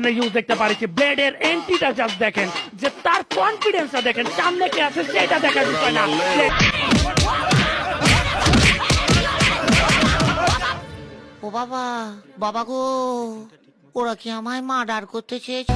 জন্য ইউজ দেখতে পারিছি। ব্লেডের এন্ট্রিটা জাস্ট দেখেন, যে তার কনফিডেন্সটা দেখেন, সামনে কে আছে সেটা দেখার বিষয় না। ও বাবা, বাবা গো, ওরা কি আমায় মার্ডার করতে চেয়েছে?